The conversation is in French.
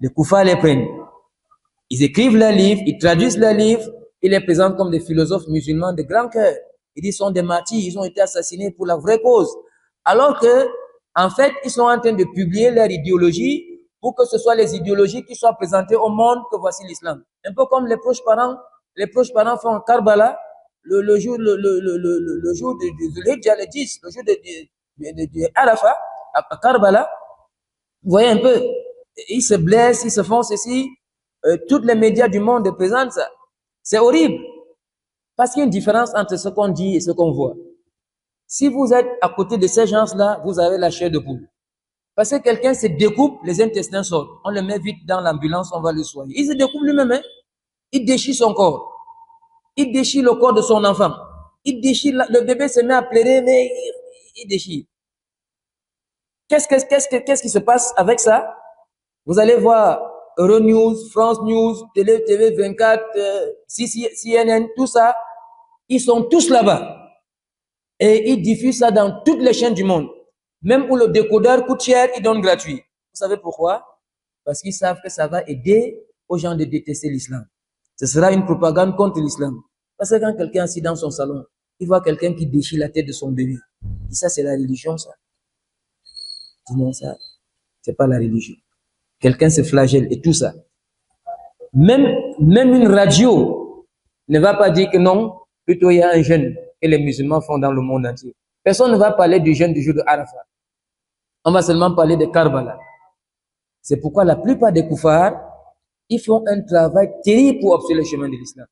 Les koufars les prennent. Ils écrivent leurs livres, ils traduisent leurs livres, ils les présentent comme des philosophes musulmans de grand cœur. Ils disent qu'ils sont des martyrs, ils ont été assassinés pour la vraie cause. Alors que, en fait, ils sont en train de publier leur idéologie pour que ce soit les idéologies qui soient présentées au monde que voici l'islam. Un peu comme les proches parents font en Karbala, le jour de Hijjah, le 10, le jour de Arafat, à Karbala. Vous voyez un peu, ils se blessent, ils se font ceci. Tous les médias du monde présentent ça. C'est horrible. Parce qu'il y a une différence entre ce qu'on dit et ce qu'on voit. Si vous êtes à côté de ces gens-là, vous avez la chair de poule. Parce que quelqu'un se découpe, les intestins sortent. On le met vite dans l'ambulance, on va le soigner. Il se découpe lui-même, hein? Il déchire son corps. Il déchire le corps de son enfant. Il déchire, le bébé se met à pleurer, mais il déchire. Qu'est-ce qui se passe avec ça? Vous allez voir Euronews, France News, TV 24, CNN, tout ça. Ils sont tous là-bas. Et ils diffusent ça dans toutes les chaînes du monde. Même où le décodeur coûte cher, ils donnent gratuit. Vous savez pourquoi? Parce qu'ils savent que ça va aider aux gens de détester l'islam. Ce sera une propagande contre l'islam. Parce que quand quelqu'un est assis dans son salon, il voit quelqu'un qui déchire la tête de son bébé. Et ça, c'est la religion, ça. Non, ça, c'est pas la religion. Quelqu'un se flagelle et tout ça. Même une radio ne va pas dire que non, plutôt il y a un jeûne que les musulmans font dans le monde entier. Personne ne va parler du jeûne du jour de Arafat. On va seulement parler de Karbala. C'est pourquoi la plupart des koufars, ils font un travail terrible pour observer le chemin de l'islam.